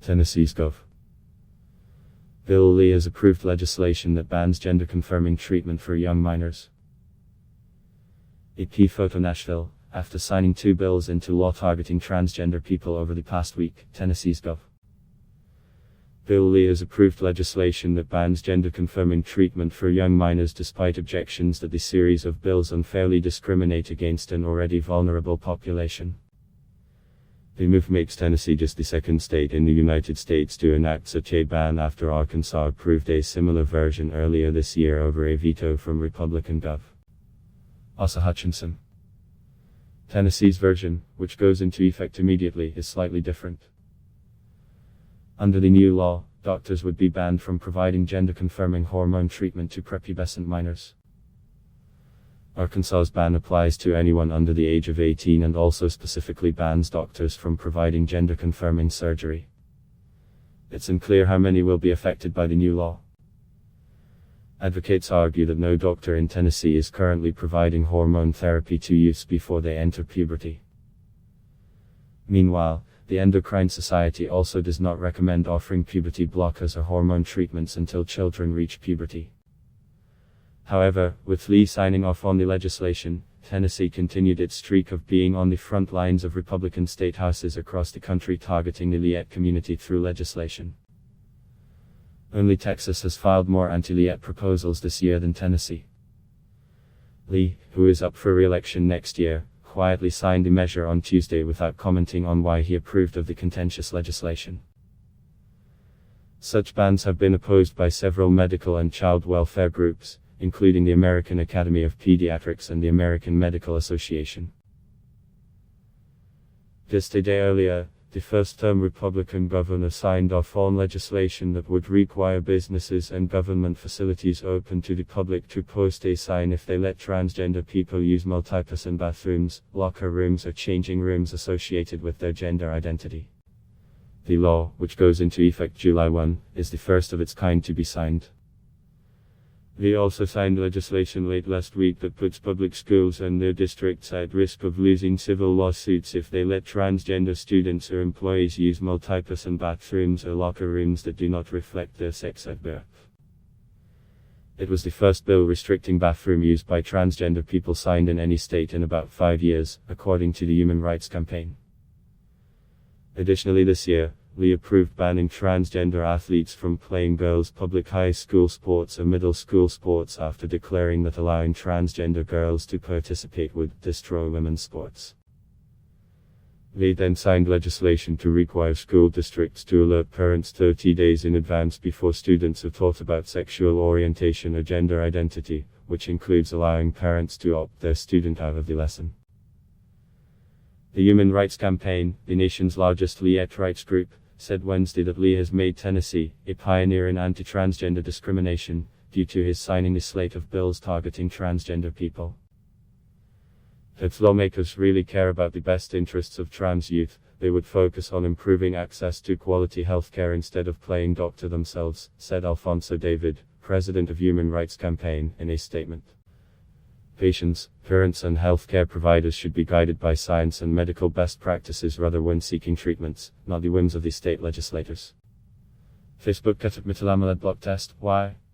Tennessee's Gov. Bill Lee has approved legislation that bans gender-confirming treatment for young minors. AP PhotoNASHVILLE, after signing 2 bills into law targeting transgender people over the past week, Tennessee's Gov. Bill Lee has approved legislation that bans gender-confirming treatment for young minors despite objections that the series of bills unfairly discriminate against an already vulnerable population. The move makes Tennessee just the second state in the United States to enact such a ban after Arkansas approved a similar version earlier this year over a veto from Republican Gov. Asa Hutchinson. Tennessee's version, which goes into effect immediately, is slightly different. Under the new law, doctors would be banned from providing gender-confirming hormone treatment to prepubescent minors. Arkansas's ban applies to anyone under the age of 18 and also specifically bans doctors from providing gender-confirming surgery. It's unclear how many will be affected by the new law. Advocates argue that no doctor in Tennessee is currently providing hormone therapy to youths before they enter puberty. Meanwhile, the Endocrine Society also does not recommend offering puberty blockers or hormone treatments until children reach puberty. However, with Lee signing off on the legislation, Tennessee continued its streak of being on the front lines of Republican state houses across the country targeting the Leette community through legislation. Only Texas has filed more anti-Leette proposals this year than Tennessee. Lee, who is up for re-election next year, quietly signed the measure on Tuesday without commenting on why he approved of the contentious legislation. Such bans have been opposed by several medical and child welfare groups, including the American Academy of Pediatrics and the American Medical Association. Just a day earlier, the first-term Republican governor signed off on legislation that would require businesses and government facilities open to the public to post a sign if they let transgender people use multi-person bathrooms, locker rooms or changing rooms associated with their gender identity. The law, which goes into effect July 1, is the first of its kind to be signed. He also signed legislation late last week that puts public schools and their districts at risk of losing civil lawsuits if they let transgender students or employees use multi-person bathrooms or locker rooms that do not reflect their sex at birth. It was the first bill restricting bathroom use by transgender people signed in any state in about 5 years, according to the Human Rights Campaign. Additionally, this year, Lee approved banning transgender athletes from playing girls' public high school sports or middle school sports after declaring that allowing transgender girls to participate would destroy women's sports. Lee then signed legislation to require school districts to alert parents 30 days in advance before students are taught about sexual orientation or gender identity, which includes allowing parents to opt their student out of the lesson. The Human Rights Campaign, the nation's largest Leette rights group, said Wednesday that Lee has made Tennessee a pioneer in anti-transgender discrimination, due to his signing a slate of bills targeting transgender people. If lawmakers really care about the best interests of trans youth, they would focus on improving access to quality healthcare instead of playing doctor themselves, said Alfonso David, president of Human Rights Campaign, in a statement. Patients, parents and healthcare providers should be guided by science and medical best practices rather when seeking treatments, not the whims of the state legislators. Facebook at Mittelamala block test, why?